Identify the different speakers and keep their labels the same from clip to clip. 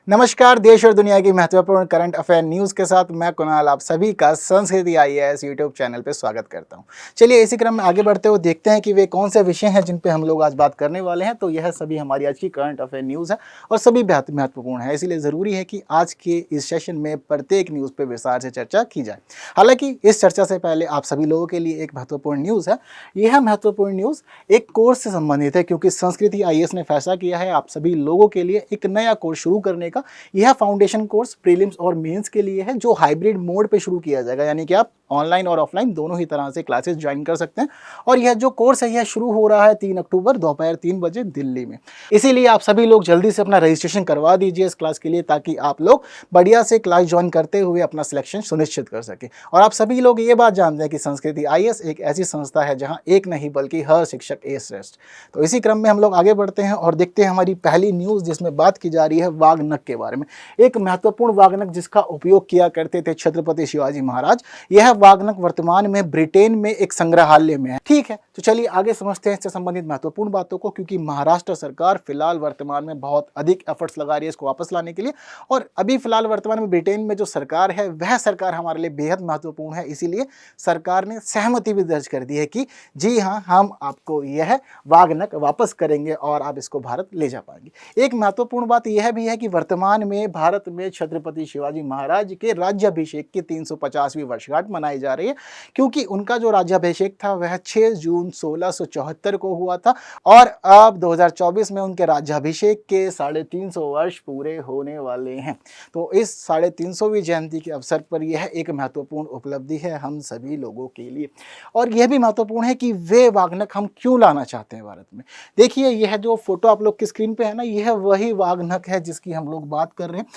Speaker 1: नमस्कार। देश और दुनिया की महत्वपूर्ण करंट अफेयर न्यूज़ के साथ मैं कुणाल आप सभी का संस्कृति आईएएस यूट्यूब चैनल पे स्वागत करता हूं। चलिए इसी क्रम में आगे बढ़ते हुए देखते हैं कि वे कौन से विषय हैं जिन पे हम लोग आज बात करने वाले हैं। तो यह सभी हमारी आज की करंट अफेयर न्यूज़ है और सभी बेहद महत्वपूर्ण है, इसीलिए ज़रूरी है कि आज के इस सेशन में प्रत्येक न्यूज़ पर विस्तार से चर्चा की जाए। हालांकि इस चर्चा से पहले आप सभी लोगों के लिए एक महत्वपूर्ण न्यूज़ है। यह महत्वपूर्ण न्यूज़ एक कोर्स से संबंधित है, क्योंकि संस्कृति आईएएस ने फैसला किया है आप सभी लोगों के लिए एक नया कोर्स शुरू करने का। यह फाउंडेशन कोर्स प्रीलिम्स और मेंस के लिए है, जो हाइब्रिड मोड पे शुरू किया जाएगा, यानी कि आप ऑनलाइन और ऑफलाइन दोनों ही तरह से क्लासेस ज्वाइन कर सकते हैं। और यह जो कोर्स है यह शुरू हो रहा है 3 अक्टूबर दोपहर 3 बजे दिल्ली में। इसीलिए आप सभी लोग जल्दी से अपना रजिस्ट्रेशन करवा दीजिए इस क्लास के लिए, ताकि आप लोग बढ़िया से क्लास ज्वाइन करते हुए अपना सिलेक्शन सुनिश्चित कर सके। और आप सभी लोग ये बात जानते हैं कि संस्कृति आईएएस एक ऐसी संस्था है जहाँ एक नहीं बल्कि हर शिक्षक ए श्रेष्ठ। तो इसी क्रम में हम लोग आगे बढ़ते हैं और देखते हैं हमारी पहली न्यूज़, जिसमें बात की जा रही है वाघनख के बारे में। एक महत्वपूर्ण वाघनख जिसका उपयोग किया करते थे छत्रपति शिवाजी महाराज। यह वाघनख वर्तमान में ब्रिटेन में एक संग्रहालय में है। ठीक है, तो चलिए आगे समझते हैं इससे संबंधित महत्वपूर्ण बातों को, क्योंकि महाराष्ट्र सरकार फिलहाल वर्तमान में बहुत अधिक एफर्ट्स लगा रही है इसको वापस लाने के लिए। और अभी फिलहाल वर्तमान में ब्रिटेन में जो सरकार है वह सरकार हमारे लिए बेहद महत्वपूर्ण है, इसीलिए सरकार ने सहमति भी दर्ज कर दी है कि जी हाँ, हम आपको यह वाघनख वापस करेंगे और आप इसको भारत ले जा पाएंगे। एक महत्वपूर्ण बात यह भी है कि वर्तमान में भारत में छत्रपति शिवाजी महाराज के राज्याभिषेक की 350वीं वर्षगांठ मनाई जा रही है, क्योंकि उनका जो राज्याभिषेक था वह 6 जून 1674 को हुआ था और अब 2024 में उनके राज्याभिषेक के 350 वर्ष पूरे होने वाले हैं। तो इस 350वीं जयंती के अवसर पर यह एक महत्वपूर्ण उपलब्धि है हम सभी लोगों के लिए। और यह भी महत्वपूर्ण है कि वे वाघनख हम क्यों लाना चाहते हैं भारत में। देखिए, यह जो फोटो आप लोग की स्क्रीन पे है ना, यह वही वाघनख है जिसकी हम लोग बात कर रहे हैं।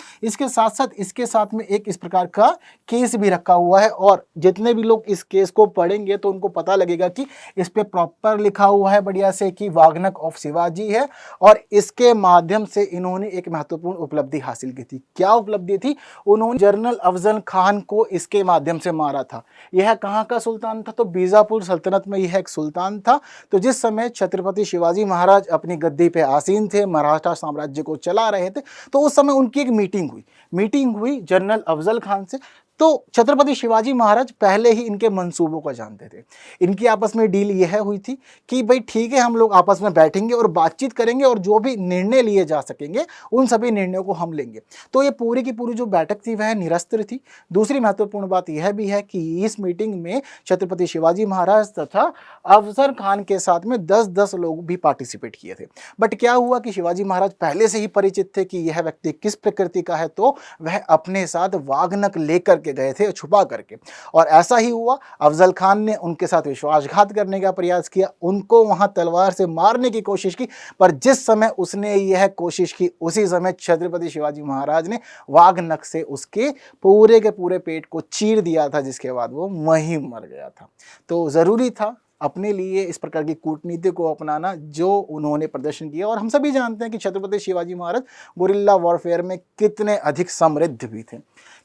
Speaker 1: इसके साथ में एक इस प्रकार का केस भी रखा हुआ है, और जितने भी लोग इस केस को पढ़ेंगे तो उनको पता लगेगा कि इस पे प्रॉपर लिखा हुआ है बढ़िया से कि वाघनख ऑफ शिवाजी है। और इसके माध्यम से इन्होंने एक महत्वपूर्ण उपलब्धि हासिल की थी। क्या उपलब्धि थी? उन्होंने जनरल अफजल खान को इसके माध्यम से मारा था। यह कहाँ का सुल्तान था? तो बीजापुर सल्तनत में यह एक सुल्तान था। तो जिस समय छत्रपति शिवाजी महाराज अपनी गद्दी पे आसीन थे, मराठा साम्राज्य को चला रहे थे, तो उस समय उनकी एक मीटिंग हुई जनरल अफजल खान से। तो छत्रपति शिवाजी महाराज पहले ही इनके मंसूबों को जानते थे। इनकी आपस में डील यह हुई थी कि भाई ठीक है, हम लोग आपस में बैठेंगे और बातचीत करेंगे और जो भी निर्णय लिए जा सकेंगे उन सभी निर्णयों को हम लेंगे। तो ये पूरी की पूरी जो बैठक थी वह निरस्त्र थी। दूसरी महत्वपूर्ण बात यह भी है कि इस मीटिंग में छत्रपति शिवाजी महाराज तथा अफजल खान के साथ में 10-10 लोग भी पार्टिसिपेट किए थे। बट क्या हुआ कि शिवाजी महाराज पहले से ही परिचित थे कि यह व्यक्ति किस प्रकृति का है, तो वह अपने साथ वाघनख लेकर के गए थे छुपा करके। और ऐसा ही हुआ। अफजल खान ने उनके साथ विश्वासघात करने का प्रयास किया, उनको वहां तलवार से मारने की कोशिश की। पर जिस समय उसने यह कोशिश की उसी समय छत्रपति शिवाजी महाराज ने वाघनख से उसके पूरे के पूरे पेट को चीर दिया था, जिसके बाद वो वहीं मर गया था। तो जरूरी था अपने लिए इस प्रकार की कूटनीति को अपनाना जो उन्होंने प्रदर्शन किया। और हम सभी जानते हैं कि छत्रपति शिवाजी महाराज गुरिल्ला वॉरफेयर में कितने अधिक समृद्ध भी थे।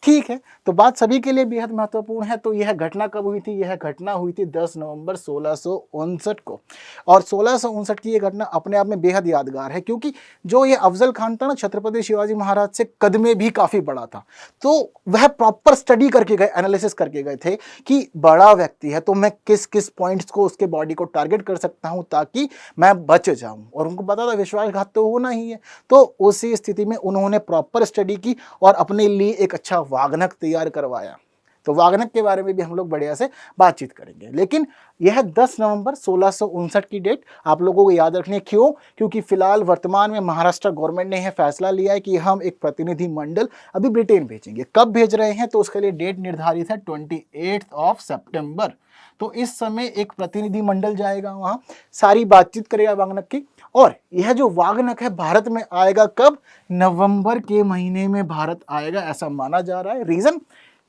Speaker 1: ठीक है, तो बात सभी के लिए बेहद महत्वपूर्ण है। तो यह घटना कब हुई थी? यह घटना हुई थी 10 नवंबर 1659 को। और 1659 की यह घटना अपने आप में बेहद यादगार है, क्योंकि जो ये अफजल खान था ना, छत्रपति शिवाजी महाराज से कद में भी काफ़ी बड़ा था। तो वह प्रॉपर स्टडी करके गए, एनालिसिस करके गए थे कि बड़ा व्यक्ति है तो मैं किस किस पॉइंट्स को उसके बॉडी को टारगेट कर सकता हूं ताकि मैं बच जाऊं। और उनको पता था विश्वासघात तो होना ही है। तो उसी स्थिति में उन्होंने प्रॉपर स्टडी की और अपने लिए एक अच्छा वाघनख तैयार करवाया। तो वाघनख के बारे में भी हम लोग बढ़िया से बातचीत करेंगे। लेकिन यह 10 नवंबर 1659 की डेट आप लोगों को याद रखनी है। क्यों? क्योंकि फिलहाल वर्तमान में महाराष्ट्र गवर्नमेंट ने यह फैसला लिया है कि हम एक प्रतिनिधि मंडल अभी ब्रिटेन भेजेंगे। कब भेज रहे हैं? तो उसके लिए डेट निर्धारित है 28 सितंबर। तो इस समय एक प्रतिनिधि मंडल जाएगा वहां, सारी बातचीत करेगा वाघनख की। और यह जो वाघनख है भारत में आएगा कब? नवंबर के महीने में भारत आएगा, ऐसा माना जा रहा है। रीजन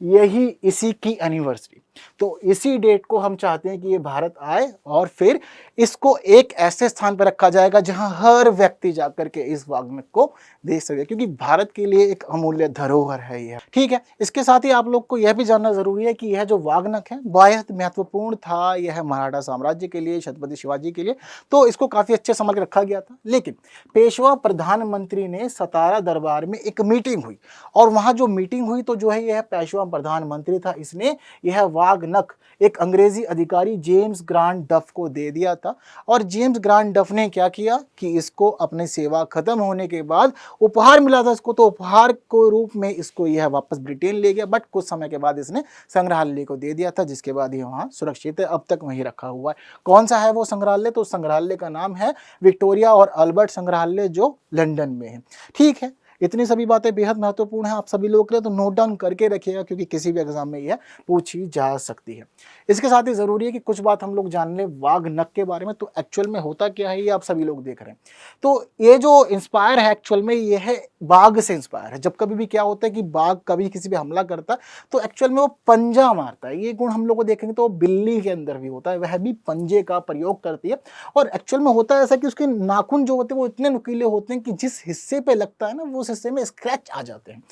Speaker 1: यही इसी की एनिवर्सरी। तो इसी डेट को हम चाहते हैं कि ये भारत आए और फिर इसको एक ऐसे स्थान पर रखा जाएगा जहां हर व्यक्ति जाकर के इस वाग्नक को देख सके, क्योंकि भारत के लिए एक अमूल्य धरोहर है यह। ठीक है, इसके साथ ही आप लोग को यह भी जानना जरूरी है कि यह जो वाग्नक है बेहद महत्वपूर्ण था, यह मराठा साम्राज्य के लिए, छत्रपति शिवाजी के लिए, तो इसको काफी अच्छे संभाल के रखा गया था। लेकिन पेशवा प्रधानमंत्री ने सतारा दरबार में एक मीटिंग हुई और वहां जो मीटिंग हुई तो जो है यह पेशवा प्रधानमंत्री था, इसने यह वाग्नक एक अंग्रेजी अधिकारी जेम्स ग्रांट डफ को दे दिया था। और जेम्स ग्रांट डफ ने क्या किया कि इसको अपनी सेवा खत्म होने के बाद उपहार मिला था इसको, तो उपहार के रूप में इसको यह वापस ब्रिटेन ले गया, बट कुछ समय के बाद इसने संग्रहालय को दे दिया था, जिसके बाद ये वहां सुरक्षित है, अब तक वहीं रखा हुआ है। कौन सा है वो संग्रहालय? तो संग्रहालय का नाम है विक्टोरिया और अल्बर्ट संग्रहालय, जो लंदन में है। ठीक है, इतनी सभी बातें बेहद महत्वपूर्ण है आप सभी लोगों के लिए, तो नोट डाउन करके रखिएगा, क्योंकि किसी भी एग्जाम में यह पूछी जा सकती है। इसके साथ ही जरूरी है कि कुछ बात हम लोग जान लें वाग्नक के बारे में। तो एक्चुअल में होता क्या है ये आप सभी लोग देख रहे हैं। तो ये जो इंस्पायर है एक्चुअल में ये है बाघ से इंस्पायर है। जब कभी भी क्या होता है कि बाघ कभी किसी पे हमला करता है तो एक्चुअल में वो पंजा मारता है। ये गुण हम लोग को देखेंगे तो बिल्ली के अंदर भी होता है, वह भी पंजे का प्रयोग करती है। और एक्चुअल में होता है ऐसा कि उसके नाखून जो होते हैं वो इतने नुकीले होते हैं कि जिस हिस्से पे लगता है ना वो उस हिस्से में स्क्रैच आ जाते हैं।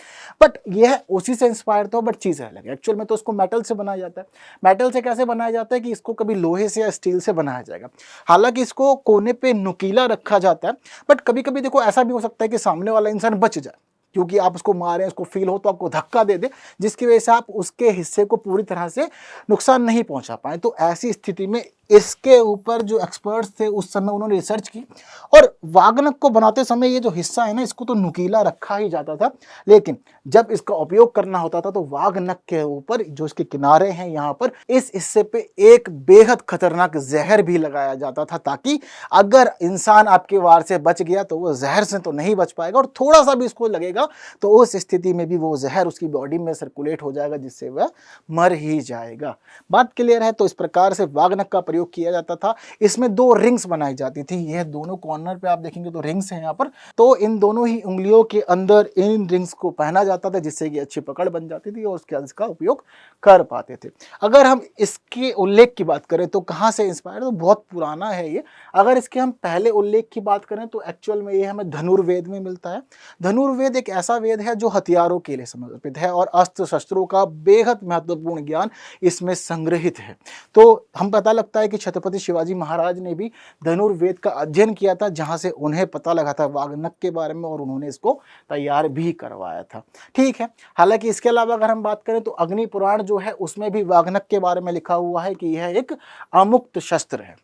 Speaker 1: बट यह उसी से इंस्पायर था, बट चीज़ अलग है। एक्चुअल में तो उसको मेटल से बनाया जाता है। मेटल से कैसे बनाया जाता है कि इसको कभी लोहे से या स्टील से बनाया जाएगा। हालांकि इसको कोने पे नुकीला रखा जाता है, बट कभी कभी देखो ऐसा भी हो सकता है कि सामने वाला इंसान बच जाए, क्योंकि आप उसको मारें, उसको फील हो तो आपको धक्का दे दे, जिसकी वजह से आप उसके हिस्से को पूरी तरह से नुकसान नहीं पहुंचा पाए। तो ऐसी स्थिति में इसके ऊपर जो एक्सपर्ट्स थे उस समय उन्होंने रिसर्च की, और वाग्नक को बनाते समय ये जो हिस्सा है ना इसको तो नुकीला रखा ही जाता था, लेकिन जब इसका उपयोग करना होता था तो वाग्नक के ऊपर जो इसके किनारे हैं यहाँ पर इस हिस्से पे एक बेहद खतरनाक जहर भी लगाया जाता था, ताकि अगर इंसान आपके वार से बच गया तो वो जहर से तो नहीं बच पाएगा, और थोड़ा सा भी इसको लगेगा तो उस स्थिति में भी वो जहर उसकी बॉडी में सर्कुलेट हो जाएगा, जिससे वह मर ही जाएगा। बात क्लियर है? तो इस प्रकार से वाग्नक का प्रयोग किया जाता था। इसमें दो रिंग्स बनाई जाती थी, यह दोनों कॉर्नर पे आप देखेंगे तो रिंग्स हैं यहाँ पर, तो इन दोनों ही उंगलियों के अंदर इन रिंग्स को पहना जाता था, जिससे कि अच्छी पकड़ बन जाती थी और उसके बाद इसका उपयोग कर पाते थे। अगर हम इसके उल्लेख की बात करें तो कहाँ से इंस्पायर, तो बहुत पुराना है ये। अगर इसके हम पहले उल्लेख की बात करें तो एक्चुअल में ये हमें धनुर्वेद में मिलता है। धनुर्वेद एक ऐसा वेद है जो हथियारों के लिए समर्पित है और अस्त्र शस्त्रों का बेहद महत्वपूर्ण ज्ञान इसमें संग्रहित है। तो हम पता लगता है कि छत्रपति शिवाजी महाराज ने भी धनुर्वेद का अध्ययन किया था, जहां से उन्हें पता लगा था वाग्नक के बारे में और उन्होंने इसको तैयार भी करवाया था। ठीक है, हालांकि इसके अलावा अगर हम बात करें तो अग्नि पुराण जो है उसमें भी वाग्नक के बारे में लिखा हुआ है कि यह एक अमुक्त शस्त्र है।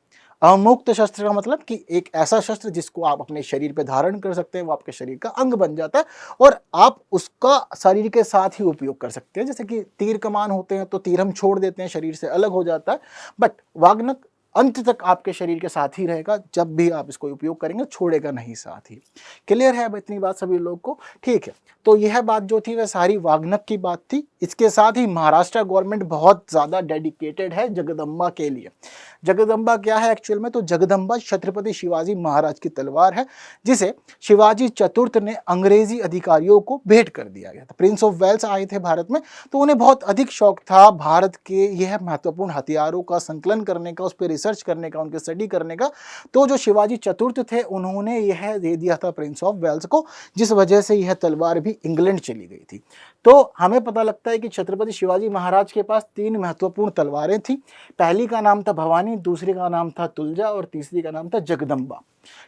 Speaker 1: अमुक्त शस्त्र का मतलब कि एक ऐसा शस्त्र जिसको आप अपने शरीर पे धारण कर सकते हैं, वो आपके शरीर का अंग बन जाता है और आप उसका शरीर के साथ ही उपयोग कर सकते हैं। जैसे कि तीर कमान होते हैं तो तीर हम छोड़ देते हैं, शरीर से अलग हो जाता है, बट वाग्नक अंत तक आपके शरीर के साथ ही रहेगा, जब भी आप इसको उपयोग करेंगे छोड़ेगा नहीं साथ ही। क्लियर है अब इतनी बात सभी लोग को? ठीक है, तो यह बात जो थी वह सारी वाग्नक की बात थी। इसके साथ ही महाराष्ट्र गवर्नमेंट बहुत ज़्यादा डेडिकेटेड है जगदम्बा के लिए। जगदम्बा क्या है एक्चुअल में? तो जगदम्बा छत्रपति शिवाजी महाराज की तलवार है, जिसे शिवाजी चतुर्थ ने अंग्रेजी अधिकारियों को भेंट कर दिया गया था। प्रिंस ऑफ वेल्स आए थे भारत में, तो उन्हें बहुत अधिक शौक था भारत के यह महत्वपूर्ण हथियारों का संकलन करने का, उस पर रिसर्च करने का, उनके स्टडी करने का। तो जो शिवाजी चतुर्थ थे उन्होंने यह दे दिया था प्रिंस ऑफ वेल्स को, जिस वजह से यह तलवार भी इंग्लैंड चली गई थी। तो हमें पता लगता है कि छत्रपति शिवाजी महाराज के पास तीन महत्वपूर्ण तलवारें थी। पहली का नाम था भवानी, दूसरी का नाम था तुलजा और तीसरी का नाम था जगदम्बा।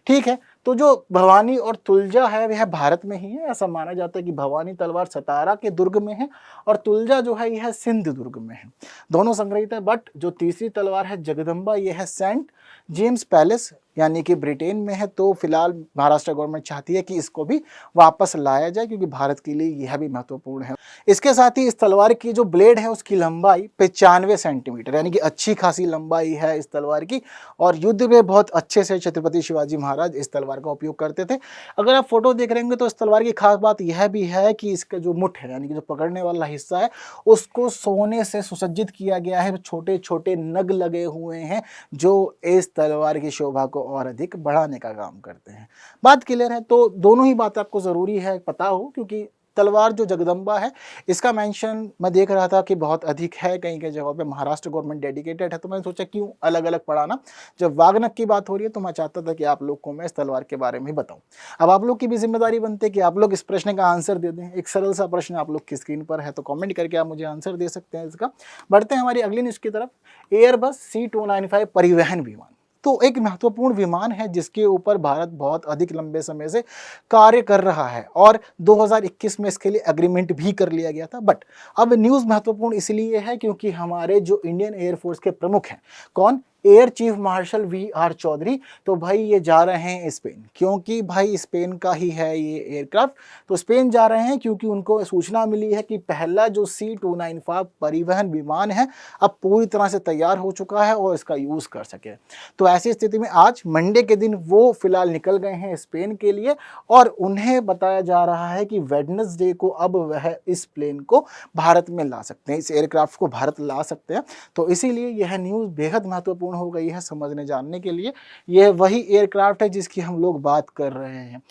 Speaker 1: ठीक है, तो जो भवानी और तुलजा है वह भारत में ही है। ऐसा माना जाता है कि भवानी तलवार सतारा के दुर्ग में है और तुलजा जो है यह सिंध दुर्ग में है, दोनों संग्रहित है। बट जो तीसरी तलवार है जगदम्बा, यह है सेंट जेम्स पैलेस यानी कि ब्रिटेन में है। तो फिलहाल महाराष्ट्र गवर्नमेंट चाहती है कि इसको भी वापस लाया जाए, क्योंकि भारत के लिए यह भी महत्वपूर्ण है। इसके साथ ही इस तलवार की जो ब्लेड है उसकी लंबाई 95 सेंटीमीटर, यानी कि अच्छी खासी लंबाई है इस तलवार की, और युद्ध में बहुत अच्छे से छत्रपति शिवाजी महाराज इस तलवार का उपयोग करते थे। अगर आप फोटो देख रहे होंगे तो इस तलवार की खास बात यह भी है कि इसका जो मुठ है यानी कि जो पकड़ने वाला हिस्सा है उसको सोने से सुसज्जित किया गया है। छोटे छोटे नग लगे हुए हैं जो इस तलवार की शोभा को और अधिक बढ़ाने का काम करते हैं। बात क्लियर है? तो दोनों ही बात आपको जरूरी है पता हो, क्योंकि तलवार जो जगदम्बा है, इसका मेंशन मैं देख रहा था कि बहुत अधिक है, कहीं कहीं जगहों पे महाराष्ट्र गवर्नमेंट डेडिकेटेड है, तो मैंने सोचा क्यों अलग अलग पढ़ाना। जब वागनक की बात हो रही है तो मैं चाहता था कि आप लोग को मैं इस तलवार के बारे में बताऊं। अब आप लोग की भी जिम्मेदारी बनती है कि आप लोग इस प्रश्न का आंसर दे दें। एक सरल सा प्रश्न आप लोग की स्क्रीन पर है, तो कमेंट करके आप मुझे आंसर दे सकते हैं इसका। बढ़ते हैं हमारी अगली न्यूज़ की तरफ। एयरबस C295 परिवहन विमान, तो एक महत्वपूर्ण विमान है जिसके ऊपर भारत बहुत अधिक लंबे समय से कार्य कर रहा है और 2021 में इसके लिए एग्रीमेंट भी कर लिया गया था। बट अब न्यूज़ महत्वपूर्ण इसलिए है क्योंकि हमारे जो इंडियन एयरफोर्स के प्रमुख हैं, कौन, air chief marshal VR Chaudhary, तो भाई ये जा रहे हैं स्पेन, क्योंकि भाई स्पेन का ही है ये एयरक्राफ्ट। तो स्पेन जा रहे हैं क्योंकि उनको सूचना मिली है कि पहला जो C295 परिवहन विमान है अब पूरी तरह से तैयार हो चुका है और इसका यूज़ कर सके। तो ऐसी स्थिति में आज मंडे के दिन वो फिलहाल निकल गए हैं स्पेन के लिए और उन्हें बताया जा रहा है कि वेडनेसडे को अब वह इस प्लेन को भारत में ला सकते हैं, इस एयरक्राफ्ट को भारत ला सकते हैं। तो इसीलिए यह न्यूज़ बेहद महत्वपूर्ण हो गई है समझने जानने के लिए। यह वही एयरक्राफ्ट है जिसकी हम लोग बात कर रहे हैं,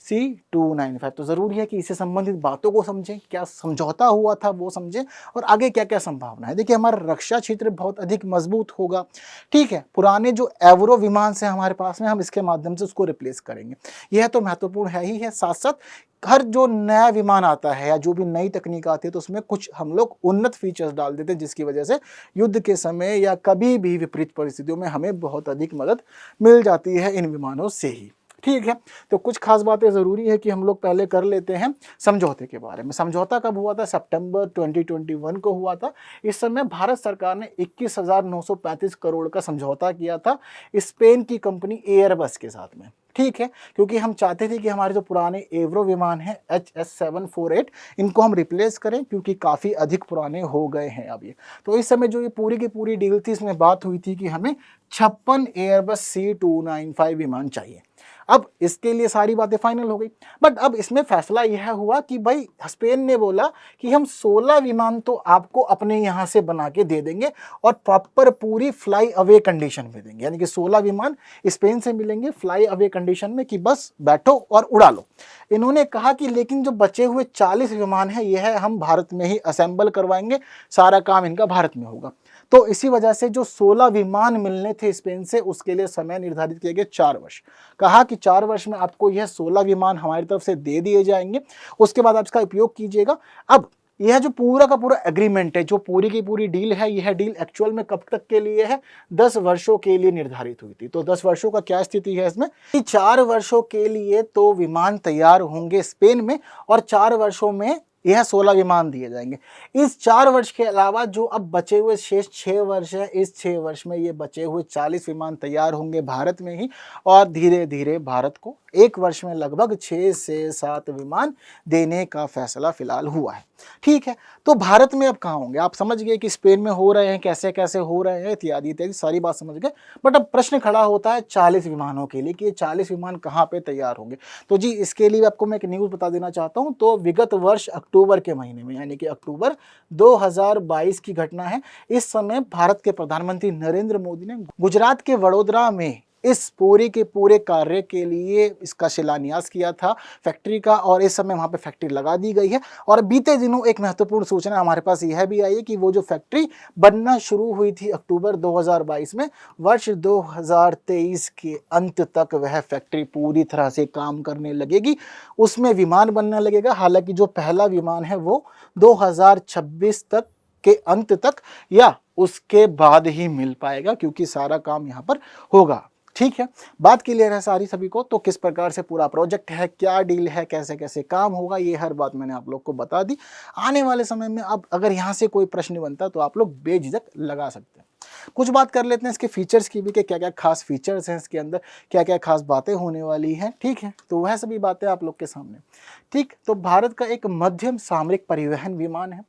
Speaker 1: C295। तो ज़रूरी है कि इससे संबंधित बातों को समझें, क्या समझौता हुआ था वो समझें और आगे क्या क्या संभावना है। देखिए हमारा रक्षा क्षेत्र बहुत अधिक मजबूत होगा, ठीक है। पुराने जो एवरो विमान से हमारे पास में, हम इसके माध्यम से उसको रिप्लेस करेंगे, यह तो महत्वपूर्ण है ही है। साथ साथ हर जो नया विमान आता है या जो भी नई तकनीक आती है तो उसमें कुछ हम लोग उन्नत फीचर्स डाल देते हैं जिसकी वजह से युद्ध के समय या कभी भी विपरीत परिस्थितियों में हमें बहुत अधिक मदद मिल जाती है इन विमानों से ही, ठीक है। तो कुछ खास बातें ज़रूरी है कि हम लोग पहले कर लेते हैं समझौते के बारे में। समझौता कब हुआ था? सितंबर 2021 को हुआ था। इस समय भारत सरकार ने 21,935 करोड़ का समझौता किया था स्पेन की कंपनी एयरबस के साथ में, ठीक है। क्योंकि हम चाहते थे कि हमारे जो पुराने एवरो विमान हैं HS748 इनको हम रिप्लेस करें क्योंकि काफ़ी अधिक पुराने हो गए हैं अब ये। तो इस समय जो ये पूरी की पूरी डील थी, इसमें बात हुई थी कि हमें 56 एयरबस C295 विमान चाहिए। अब इसके लिए सारी बातें फाइनल हो गई। बट अब इसमें फैसला यह हुआ कि भाई स्पेन ने बोला कि हम 16 विमान तो आपको अपने यहाँ से बना के दे देंगे और प्रॉपर पूरी फ्लाई अवे कंडीशन में देंगे, यानी कि 16 विमान स्पेन से मिलेंगे फ्लाई अवे कंडीशन में कि बस बैठो और उड़ा लो। इन्होंने कहा कि लेकिन जो बचे हुए 40 विमान हैं यह हम भारत में ही असेंबल करवाएंगे, सारा काम इनका भारत में होगा। तो इसी वजह से जो 16 विमान मिलने थे स्पेन से उसके लिए समय निर्धारित किया गया 4 वर्ष। कहा कि 4 वर्ष में आपको यह 16 विमान हमारी तरफ से दे दिए जाएंगे, उसके बाद आप इसका उपयोग कीजिएगा। अब यह जो पूरा का पूरा एग्रीमेंट है, जो पूरी की पूरी डील है, यह डील एक्चुअल में कब तक के लिए है? 10 वर्षों के लिए निर्धारित हुई थी। तो 10 वर्षों का क्या स्थिति है इसमें कि 4 वर्षों के लिए तो विमान तैयार होंगे स्पेन में और 4 वर्षों में यह 16 विमान दिए जाएंगे। इस 4 वर्ष के अलावा जो अब बचे हुए शेष 6 वर्ष है, इस 6 वर्ष में ये बचे हुए 40 विमान तैयार होंगे भारत में ही और धीरे धीरे भारत को 1 वर्ष में लगभग 6 से 7 विमान देने का फैसला फिलहाल हुआ है, ठीक है। तो भारत में अब कहाँ होंगे? आप समझ गए कि स्पेन में हो रहे हैं, कैसे कैसे हो रहे हैं, इत्यादि इत्यादि सारी बात समझ गए। बट अब प्रश्न खड़ा होता है 40 विमानों के लिए कि ये 40 विमान कहाँ पे तैयार होंगे। तो जी इसके लिए आपको मैं एक न्यूज़ बता देना चाहता हूँ। तो विगत वर्ष अक्टूबर के महीने में, यानी कि अक्टूबर 2022 की घटना है। इस समय भारत के प्रधानमंत्री नरेंद्र मोदी ने गुजरात के वडोदरा में इस पूरे के पूरे कार्य के लिए इसका शिलान्यास किया था फैक्ट्री का, और इस समय वहाँ पे फैक्ट्री लगा दी गई है। और बीते दिनों एक महत्वपूर्ण सूचना हमारे पास यह भी आई है कि वो जो फैक्ट्री बनना शुरू हुई थी अक्टूबर 2022 में, वर्ष 2023 के अंत तक वह फैक्ट्री पूरी तरह से काम करने लगेगी, उसमें विमान बनने लगेगा। हालांकि जो पहला विमान है वो 2026 तक के अंत तक या उसके बाद ही मिल पाएगा, क्योंकि सारा काम यहाँ पर होगा, ठीक है। बात क्लियर है सारी सभी को? तो किस प्रकार से पूरा प्रोजेक्ट है, क्या डील है, कैसे कैसे काम होगा, ये हर बात मैंने आप लोग को बता दी। आने वाले समय में अब अगर यहाँ से कोई प्रश्न बनता तो आप लोग बेझिझक लगा सकते हैं। कुछ बात कर लेते हैं इसके फीचर्स की भी कि क्या क्या खास फीचर्स हैं इसके अंदर, क्या क्या खास बातें होने वाली हैं, ठीक है। तो वह सभी बातें आप लोग के सामने, ठीक। तो भारत का एक मध्यम सामरिक परिवहन विमान है।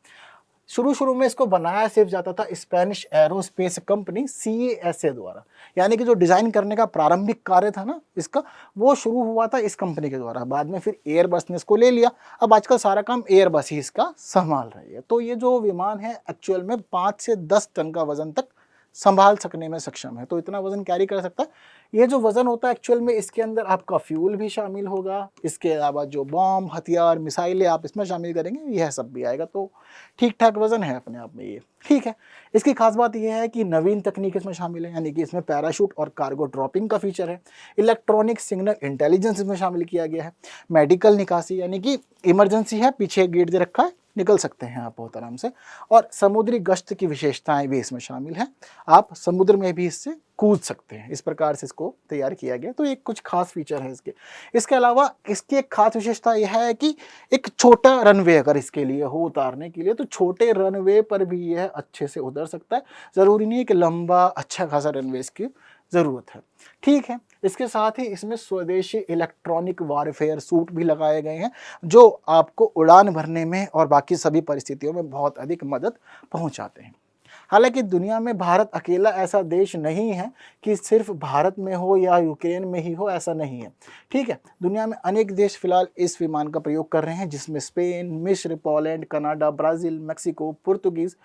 Speaker 1: शुरू में इसको बनाया सिर्फ जाता था स्पेनिश एरोस्पेस कंपनी CASA द्वारा, यानी कि जो डिज़ाइन करने का प्रारंभिक कार्य था ना इसका, वो शुरू हुआ था इस कंपनी के द्वारा। बाद में फिर एयरबस ने इसको ले लिया। अब आजकल सारा काम एयरबस ही इसका संभाल रही है। तो ये जो विमान है एक्चुअल में 5 से 10 टन का वजन तक संभाल सकने में सक्षम है, तो इतना वजन कैरी कर सकता है। ये जो वजन होता है एक्चुअल में इसके अंदर आपका फ्यूल भी शामिल होगा, इसके अलावा जो बॉम्ब, हथियार, मिसाइलें आप इसमें शामिल करेंगे यह सब भी आएगा, तो ठीक ठाक वजन है अपने आप में ये, ठीक है। इसकी खास बात यह है कि नवीन तकनीक इसमें शामिल है, यानी कि इसमें पैराशूट और कार्गो ड्रॉपिंग का फीचर है, इलेक्ट्रॉनिक सिग्नल इंटेलिजेंस इसमें शामिल किया गया है, मेडिकल निकासी यानी कि इमरजेंसी है, पीछे गेट दे रखा है, निकल सकते हैं आप बहुत आराम से, और समुद्री गश्त की विशेषताएं भी इसमें शामिल हैं, आप समुद्र में भी इससे कूद सकते हैं, इस प्रकार से इसको तैयार किया गया। तो ये कुछ खास फीचर है इसके। इसके अलावा इसकी एक खास विशेषता यह है कि एक छोटा रनवे अगर इसके लिए हो उतारने के लिए, तो छोटे रनवे पर भी यह अच्छे से उतर सकता है, ज़रूरी नहीं है कि लंबा अच्छा खासा रनवे इसकी ज़रूरत है, ठीक है। इसके साथ ही इसमें स्वदेशी इलेक्ट्रॉनिक वारफेयर सूट भी लगाए गए हैं, जो आपको उड़ान भरने में और बाकी सभी परिस्थितियों में बहुत अधिक मदद पहुंचाते हैं। हालांकि दुनिया में भारत अकेला ऐसा देश नहीं है कि सिर्फ भारत में हो या यूक्रेन में ही हो, ऐसा नहीं है, ठीक है। दुनिया में अनेक देश फिलहाल इस विमान का प्रयोग कर रहे हैं, जिसमें स्पेन, मिस्र, Poland, Canada, Brazil, Mexico, Portuguese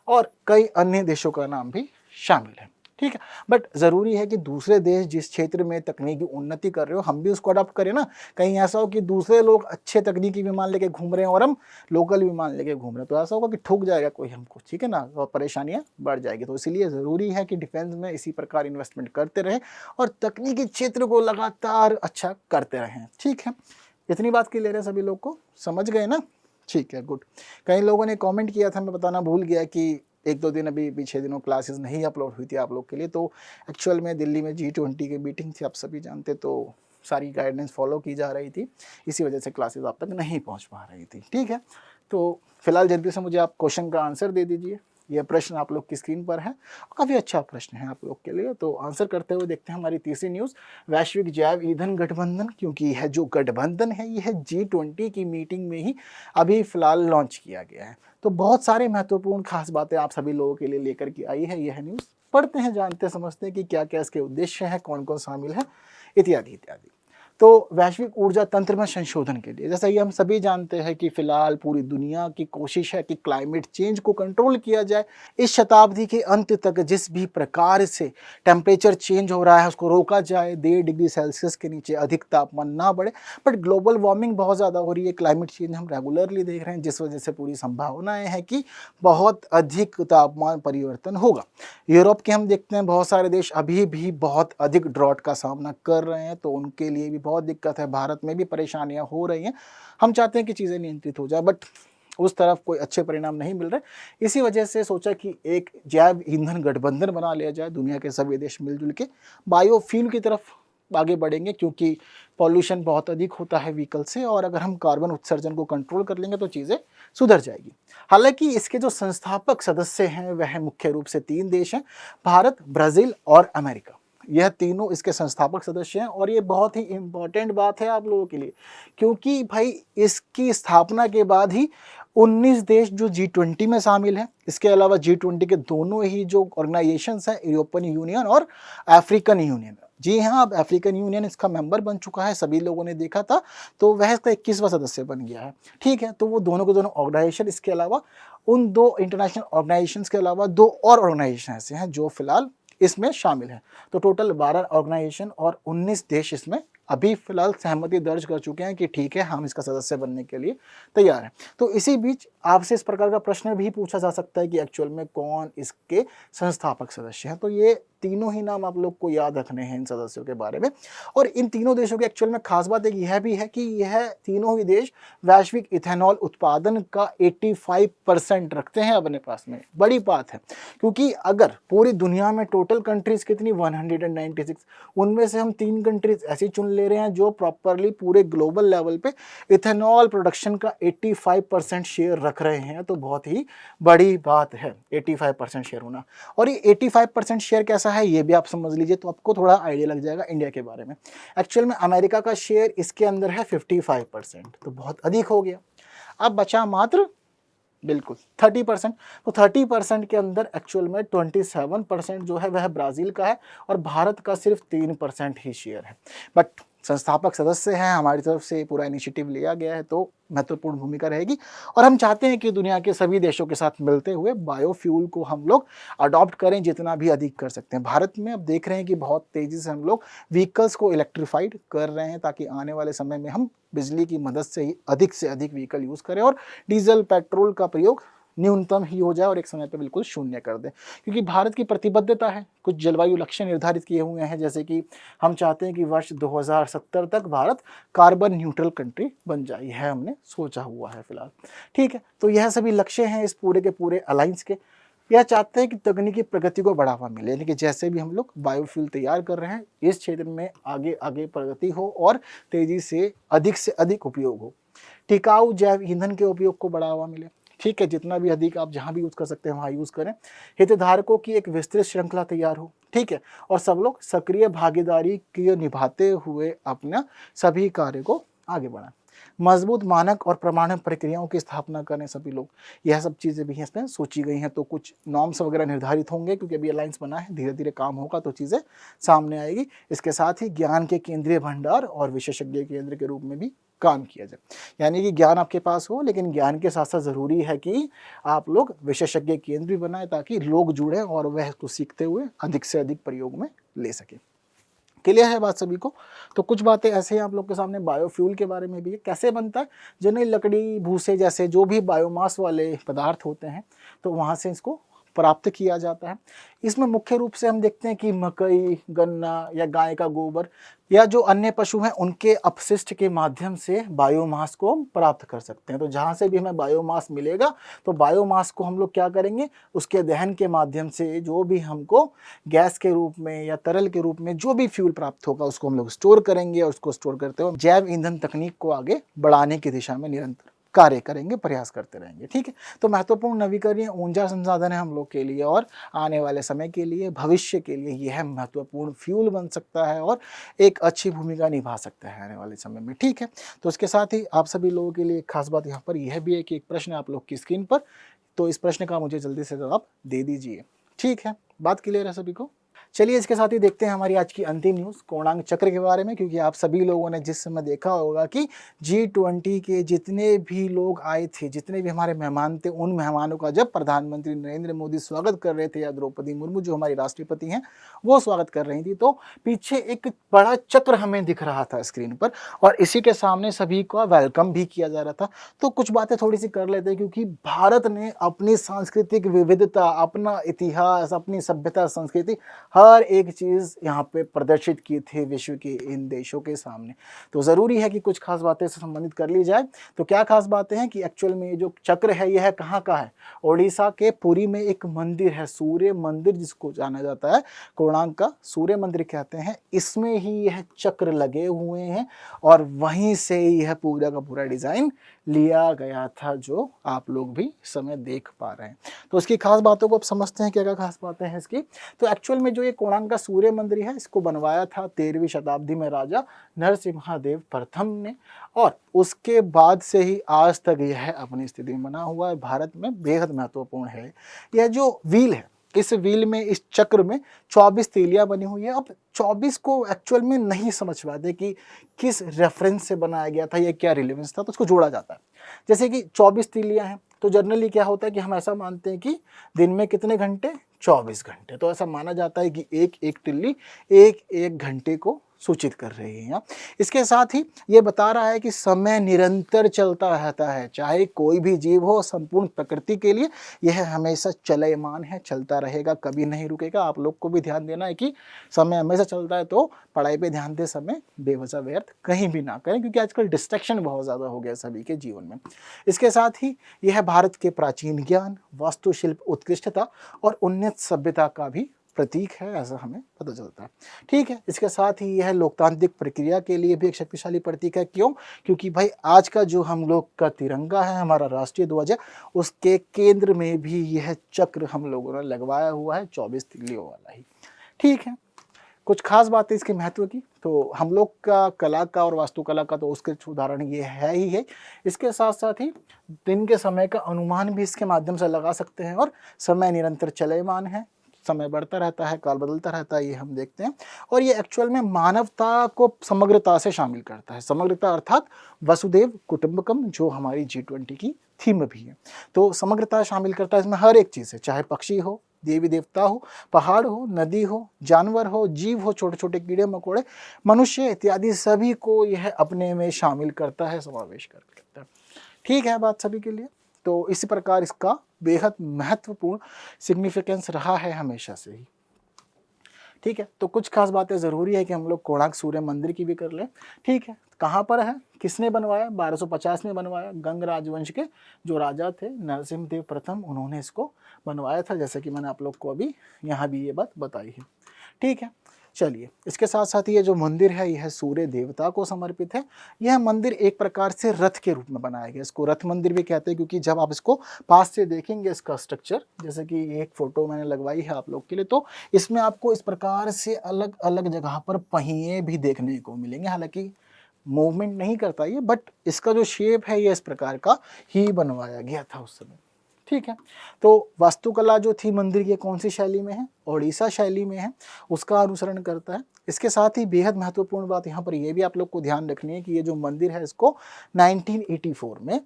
Speaker 1: और कई अन्य देशों का नाम भी शामिल है, ठीक है। बट ज़रूरी है कि दूसरे देश जिस क्षेत्र में तकनीकी उन्नति कर रहे हो, हम भी उसको अडॉप्ट करें ना। कहीं ऐसा हो कि दूसरे लोग अच्छे तकनीकी विमान लेके घूम रहे हैं और हम लोकल विमान लेके घूम रहे हैं, तो ऐसा होगा कि ठुक जाएगा कोई हमको, ठीक है ना, और परेशानियाँ बढ़ जाएगी। तो इसीलिए ज़रूरी है कि डिफेंस में इसी प्रकार इन्वेस्टमेंट करते रहें और तकनीकी क्षेत्र को लगातार अच्छा करते रहें, ठीक है। इतनी बात क्लियर है, सभी लोग को समझ गए ना, ठीक है, गुड। कई लोगों ने कमेंट किया था, मैं बताना भूल गया कि 1-2 दिन अभी पीछे दिनों क्लासेस नहीं अपलोड हुई थी आप लोग के लिए, तो एक्चुअल में दिल्ली में G20 की मीटिंग थी, आप सभी जानते, तो सारी गाइडेंस फॉलो की जा रही थी, इसी वजह से क्लासेस आप तक नहीं पहुंच पा रही थी, ठीक है। तो फिलहाल जल्दी से मुझे आप क्वेश्चन का आंसर दे दीजिए। यह प्रश्न आप लोग की स्क्रीन पर है, काफ़ी अच्छा प्रश्न है आप लोग के लिए, तो आंसर करते हुए देखते हैं हमारी तीसरी न्यूज़। वैश्विक जैव ईंधन गठबंधन, क्योंकि यह जो गठबंधन है यह G20 की मीटिंग में ही अभी फ़िलहाल लॉन्च किया गया है, तो बहुत सारे महत्वपूर्ण खास बातें आप सभी लोगों के लिए लेकर के आई है यह न्यूज़। पढ़ते हैं, जानते समझते हैं कि क्या क्या इसके उद्देश्य हैं, कौन कौन शामिल है, इत्यादि इत्यादि। तो वैश्विक ऊर्जा तंत्र में संशोधन के लिए, जैसा कि हम सभी जानते हैं कि फिलहाल पूरी दुनिया की कोशिश है कि क्लाइमेट चेंज को कंट्रोल किया जाए। इस शताब्दी के अंत तक जिस भी प्रकार से टेम्परेचर चेंज हो रहा है उसको रोका जाए, 1.5 डिग्री सेल्सियस के नीचे अधिक तापमान ना बढ़े। बट ग्लोबल वार्मिंग बहुत ज़्यादा हो रही है, क्लाइमेट चेंज हम रेगुलरली देख रहे हैं, जिस वजह से पूरी संभावनाएँ हैं कि बहुत अधिक तापमान परिवर्तन होगा। यूरोप के हम देखते हैं बहुत सारे देश अभी भी बहुत अधिक ड्रॉट का सामना कर रहे हैं, तो उनके लिए भी बहुत दिक्कत है, भारत में भी परेशानियां हो रही हैं। हम चाहते हैं कि चीज़ें नियंत्रित हो जाए, बट उस तरफ कोई अच्छे परिणाम नहीं मिल रहे। इसी वजह से सोचा कि एक जैव ईंधन गठबंधन बना लिया जाए, दुनिया के सभी देश मिलजुल के बायोफ्यूल की तरफ आगे बढ़ेंगे, क्योंकि पॉल्यूशन बहुत अधिक होता है व्हीकल से, और अगर हम कार्बन उत्सर्जन को कंट्रोल कर लेंगे तो चीज़ें सुधर जाएगी। हालांकि इसके जो संस्थापक सदस्य हैं वह मुख्य रूप से 3 देश हैं, भारत, ब्राज़ील और अमेरिका। यह तीनों इसके संस्थापक सदस्य हैं, और ये बहुत ही इम्पॉर्टेंट बात है आप लोगों के लिए, क्योंकि भाई इसकी स्थापना के बाद ही 19 देश जो G20 में शामिल हैं। इसके अलावा G20 के दोनों ही जो ऑर्गेनाइजेशंस हैं, यूरोपियन यूनियन और अफ्रीकन यूनियन, जी हाँ, अब अफ्रीकन यूनियन इसका मेंबर बन चुका है, सभी लोगों ने देखा था, तो वह इसका 21वां सदस्य बन गया है, ठीक है। तो वो दोनों के दोनों ऑर्गेनाइजेशन, इसके अलावा उन 2 इंटरनेशनल ऑर्गेनाइजेशंस के अलावा 2 और ऑर्गेनाइजेशन ऐसे हैं जो फिलहाल इसमें शामिल हैं। तो टोटल 12 ऑर्गेनाइजेशन और 19 देश इसमें अभी फिलहाल सहमति दर्ज कर चुके हैं कि ठीक है, हम इसका सदस्य बनने के लिए तैयार हैं। तो इसी बीच आपसे इस प्रकार का प्रश्न भी पूछा जा सकता है कि एक्चुअल में कौन इसके संस्थापक सदस्य हैं। तो ये तीनों ही नाम आप लोग को याद रखने हैं इन सदस्यों के बारे में। और इन तीनों देशों की एक्चुअल में खास बात एक यह भी है कि यह तीनों ही देश वैश्विक इथेनॉल उत्पादन का 85% रखते हैं अपने पास में। बड़ी बात है, क्योंकि अगर पूरी दुनिया में टोटल कंट्रीज कितनी 196, उनमें से हम 3 कंट्रीज ऐसी चुन ले रहे हैं जो प्रॉपरली पूरे ग्लोबल लेवल पे इथेनॉल प्रोडक्शन का 85% शेयर रख रहे हैं, तो बहुत ही बड़ी बात है 85% शेयर होना। और ये 85% शेयर कैसा है ये भी आप समझ लीजिए, तो आपको थोड़ा आइडिया लग जाएगा इंडिया के बारे में। एक्चुअल में अमेरिका का शेयर इसके अंदर है 55%, तो बहुत अधिक हो गया। अब बचा मात्र बिल्कुल 30%। तो 30% के अंदर एक्चुअल में 27% जो है वह ब्राज़ील का है, और भारत का सिर्फ 3% ही शेयर है। बट संस्थापक सदस्य हैं, हमारी तरफ से पूरा इनिशिएटिव लिया गया है, तो महत्वपूर्ण भूमिका रहेगी। और हम चाहते हैं कि दुनिया के सभी देशों के साथ मिलते हुए बायोफ्यूल को हम लोग अडॉप्ट करें, जितना भी अधिक कर सकते हैं। भारत में अब देख रहे हैं कि बहुत तेज़ी से हम लोग व्हीकल्स को इलेक्ट्रीफाइड कर रहे हैं, ताकि आने वाले समय में हम बिजली की मदद से ही अधिक से अधिक व्हीकल यूज़ करें और डीजल पेट्रोल का प्रयोग न्यूनतम ही हो जाए और एक समय पर बिल्कुल शून्य कर दें। क्योंकि भारत की प्रतिबद्धता है, कुछ जलवायु लक्ष्य निर्धारित किए हुए हैं, जैसे कि हम चाहते हैं कि वर्ष 2070 तक भारत कार्बन न्यूट्रल कंट्री बन जाए, यह हमने सोचा हुआ है फिलहाल। ठीक है, तो यह सभी लक्ष्य हैं इस पूरे के पूरे अलायंस के। यह चाहते हैं कि तकनीकी प्रगति को बढ़ावा मिले, यानी कि जैसे भी हम लोग बायोफ्यूल तैयार कर रहे हैं, इस क्षेत्र में आगे आगे प्रगति हो और तेज़ी से अधिक उपयोग हो। टिकाऊ जैव ईंधन के उपयोग को बढ़ावा मिले। ठीक है, जितना भी अधिक आप जहाँ भी यूज़ कर सकते हैं वहाँ यूज़ करें। हितधारकों की एक विस्तृत श्रृंखला तैयार हो। ठीक है, और सब लोग सक्रिय भागीदारी की निभाते हुए अपना सभी कार्य को आगे बढ़ाएं। मजबूत मानक और प्रमाणन प्रक्रियाओं की स्थापना करें सभी लोग। यह सब चीज़ें भी इसमें सोची गई हैं, तो कुछ नॉर्म्स वगैरह निर्धारित होंगे, क्योंकि अभी अलायंस बना है, धीरे धीरे काम होगा तो चीज़ें सामने आएगी। इसके साथ ही ज्ञान के केंद्रीय भंडार और विशेषज्ञ केंद्र के रूप में भी काम किया जाए, यानी कि ज्ञान आपके पास हो, लेकिन ज्ञान के साथ साथ ज़रूरी है कि आप लोग विशेषज्ञ केंद्र भी बनाएं, ताकि लोग जुड़ें और वह उसको सीखते हुए अधिक से अधिक प्रयोग में ले सकें। क्लियर है बात सभी को? तो कुछ बातें ऐसे हैं आप लोग के सामने बायोफ्यूल के बारे में भी है, कैसे बनता है। जनरली लकड़ी, भूसे जैसे जो भी बायोमास वाले पदार्थ होते हैं, तो वहाँ से इसको प्राप्त किया जाता है। इसमें मुख्य रूप से हम देखते हैं कि मकई, गन्ना या गाय का गोबर या जो अन्य पशु हैं उनके अपशिष्ट के माध्यम से बायोमास को हम प्राप्त कर सकते हैं। तो जहाँ से भी हमें बायोमास मिलेगा, तो बायोमास को हम लोग क्या करेंगे, उसके दहन के माध्यम से जो भी हमको गैस के रूप में या तरल के रूप में जो भी फ्यूल प्राप्त होगा, उसको हम लोग स्टोर करेंगे और उसको स्टोर करते हुए जैव ईंधन तकनीक को आगे बढ़ाने की दिशा में निरंतर कार्य करेंगे, प्रयास करते रहेंगे। ठीक है, तो महत्वपूर्ण नवीकरणीय ऊर्जा संसाधन है हम लोग के लिए, और आने वाले समय के लिए, भविष्य के लिए यह महत्वपूर्ण फ्यूल बन सकता है और एक अच्छी भूमिका निभा सकता है आने वाले समय में। ठीक है, तो इसके साथ ही आप सभी लोगों के लिए एक खास बात यहाँ पर यह भी है कि एक प्रश्न आप लोग की स्क्रीन पर, तो इस प्रश्न का मुझे जल्दी से जवाब दे दीजिए। ठीक है, बात क्लियर है सभी को? चलिए इसके साथ ही देखते हैं हमारी आज की अंतिम न्यूज़ कोणार्क चक्र के बारे में, क्योंकि आप सभी लोगों ने जिस समय देखा होगा कि G20 के जितने भी लोग आए थे, जितने भी हमारे मेहमान थे, उन मेहमानों का जब प्रधानमंत्री नरेंद्र मोदी स्वागत कर रहे थे, या द्रौपदी मुर्मू जो हमारी राष्ट्रपति हैं वो स्वागत कर रही थी, तो पीछे एक बड़ा चक्र हमें दिख रहा था स्क्रीन पर, और इसी के सामने सभी का वेलकम भी किया जा रहा था। तो कुछ बातें थोड़ी सी कर लेते हैं, क्योंकि भारत ने अपनी सांस्कृतिक विविधता, अपना इतिहास, अपनी सभ्यता, संस्कृति, हर एक चीज़ यहाँ पे प्रदर्शित की थी विश्व के इन देशों के सामने। तो ज़रूरी है कि कुछ खास बातें से संबंधित कर ली जाए। तो क्या खास बातें हैं कि एक्चुअल में ये जो चक्र है यह कहाँ का है, ओडिशा के पुरी में एक मंदिर है, सूर्य मंदिर जिसको जाना जाता है, कोणार्क का सूर्य मंदिर कहते हैं, इसमें ही यह चक्र लगे हुए हैं और वहीं से यह पूरा का पूरा डिज़ाइन लिया गया था, जो आप लोग भी समय देख पा रहे हैं। तो इसकी खास बातों को आप समझते हैं, क्या क्या खास बातें हैं इसकी। तो एक्चुअल में जो ये कोणार्क का सूर्य मंदिर है, इसको बनवाया था 13वीं शताब्दी में राजा नरसिम्हादेव प्रथम ने, और उसके बाद से ही आज तक यह अपनी स्थिति में बना हुआ है। भारत में बेहद महत्वपूर्ण है। यह जो व्हील है, इस व्हील में, इस चक्र में 24 तीलियां बनी हुई है। अब 24 को एक्चुअल में नहीं समझ पाते कि किस रेफरेंस से बनाया गया था, ये क्या रिलेवेंस था, तो उसको जोड़ा जाता है। जैसे कि 24 तीलियां हैं, तो जनरली क्या होता है कि हम ऐसा मानते हैं कि दिन में कितने घंटे, 24 घंटे। तो ऐसा माना जाता है कि एक एक तिल्ली एक एक घंटे को सूचित कर रही है। इसके साथ ही ये बता रहा है कि समय निरंतर चलता रहता है, चाहे कोई भी जीव हो, संपूर्ण प्रकृति के लिए यह हमेशा चलयमान है, चलता रहेगा, कभी नहीं रुकेगा। आप लोग को भी ध्यान देना है कि समय हमेशा चलता है, तो पढ़ाई पे ध्यान दे, समय बेवजह व्यर्थ कहीं भी ना करें, क्योंकि आजकल डिस्ट्रैक्शन बहुत ज़्यादा हो गया सभी के जीवन में। इसके साथ ही यह भारत के प्राचीन ज्ञान, वास्तुशिल्प उत्कृष्टता और उन्नत सभ्यता का भी प्रतीक है, ऐसा हमें पता चलता है। ठीक है, इसके साथ ही यह लोकतांत्रिक प्रक्रिया के लिए भी एक शक्तिशाली प्रतीक है। क्यों? क्योंकि भाई आज का जो हम लोग का तिरंगा है, हमारा राष्ट्रीय ध्वज है, उसके केंद्र में भी यह चक्र हम लोगों ने लगवाया हुआ है, 24 तिल्लियों वाला ही। ठीक है, कुछ खास बातें इसके महत्व की, तो हम लोग का कला का और वास्तुकला का तो उसके उदाहरण ये है ही है। इसके साथ साथ ही दिन के समय का अनुमान भी इसके माध्यम से लगा सकते हैं, और समय निरंतर चलयमान है, समय बढ़ता रहता है, काल बदलता रहता है, ये हम देखते हैं। और ये एक्चुअल में मानवता को समग्रता से शामिल करता है। समग्रता अर्थात वसुधैव कुटुंबकम, जो हमारी G20 की थीम भी है। तो समग्रता शामिल करता है, इसमें हर एक चीज़ है, चाहे पक्षी हो, देवी देवता हो, पहाड़ हो, नदी हो, जानवर हो, जीव हो, छोटे छोटे कीड़े मकोड़े, मनुष्य इत्यादि सभी को यह अपने में शामिल करता है, समावेश करता है। ठीक है बात सभी के लिए। तो इसी प्रकार इसका बेहद महत्वपूर्ण सिग्निफिकेंस रहा है हमेशा से ही। ठीक है, तो कुछ खास बातें ज़रूरी है कि हम लोग कोणार्क सूर्य मंदिर की भी कर लें। ठीक है, कहाँ पर है, किसने बनवाया, 1250 में बनवाया। गंग राजवंश के जो राजा थे नरसिम्हदेव प्रथम, उन्होंने इसको बनवाया था, जैसे कि मैंने आप लोग को अभी यहाँ भी ये बात बताई है। ठीक है, चलिए इसके साथ साथ ये जो मंदिर है यह सूर्य देवता को समर्पित है। यह मंदिर एक प्रकार से रथ के रूप में बनाया गया, इसको रथ मंदिर भी कहते हैं, क्योंकि जब आप इसको पास से देखेंगे इसका स्ट्रक्चर, जैसे कि एक फोटो मैंने लगवाई है आप लोग के लिए, तो इसमें आपको इस प्रकार से अलग अलग जगह पर पहिए भी देखने को मिलेंगे। हालांकि मूवमेंट नहीं करता ये, बट इसका जो शेप है ये इस प्रकार का ही बनवाया गया था उस समय। ठीक है, तो वास्तुकला जो थी मंदिर की कौन सी शैली में है, ओडिशा शैली में है, उसका अनुसरण करता है। इसके साथ ही बेहद महत्वपूर्ण बात यहाँ पर यह भी आप लोग को ध्यान रखनी है कि ये जो मंदिर है इसको 1984 में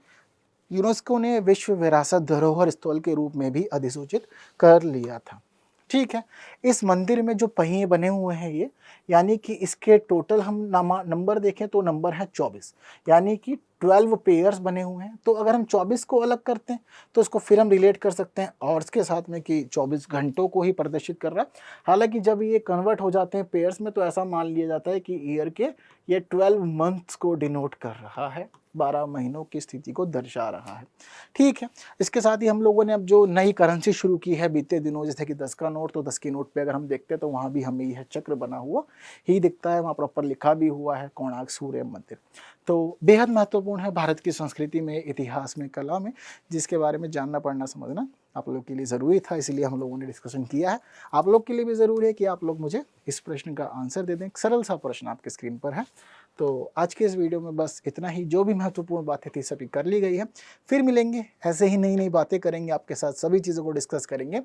Speaker 1: यूनेस्को ने विश्व विरासत धरोहर स्थल के रूप में भी अधिसूचित कर लिया था। ठीक है, इस मंदिर में जो पहिए बने हुए हैं ये, यानी कि इसके टोटल हम नंबर देखें तो नंबर है 24, यानी कि 12 पेयर्स बने हुए हैं। तो अगर हम 24 को अलग करते हैं तो इसको फिर हम रिलेट कर सकते हैं आवर्स के साथ में कि 24 घंटों को ही प्रदर्शित कर रहा है। हालांकि जब ये कन्वर्ट हो जाते हैं पेयर्स में तो ऐसा मान लिया जाता है कि ईयर के ये 12 मंथ्स को डिनोट कर रहा है, 12 महीनों की स्थिति को दर्शा रहा है। ठीक है, इसके साथ ही हम लोगों ने अब जो नई करेंसी शुरू की है बीते दिनों, जैसे कि 10 का नोट, तो 10 के नोट पे अगर हम देखते हैं तो वहाँ भी हमें यह चक्र बना हुआ ही दिखता है, वहाँ प्रॉपर लिखा भी हुआ है कोणार्क सूर्य मंदिर। तो बेहद महत्वपूर्ण है भारत की संस्कृति में, इतिहास में, कला में, जिसके बारे में जानना पढ़ना समझना आप लोग के लिए ज़रूरी था, इसलिए हम लोगों ने डिस्कशन किया है। आप लोग के लिए भी ज़रूरी है कि आप लोग मुझे इस प्रश्न का आंसर दे दें। एक सरल सा प्रश्न आपके स्क्रीन पर है। तो आज के इस वीडियो में बस इतना ही, जो भी महत्वपूर्ण बातें थी सभी कर ली गई है। फिर मिलेंगे, ऐसे ही नई नई बातें करेंगे, आपके साथ सभी चीज़ों को डिस्कस करेंगे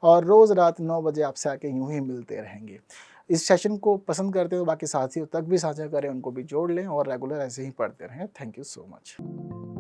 Speaker 1: और रोज़ रात 9 बजे आपसे आके यूं ही मिलते रहेंगे। इस सेशन को पसंद करते हो बाकी साथियों तक भी साझा करें, उनको भी जोड़ लें और रेगुलर ऐसे ही पढ़ते रहें। Thank you so much.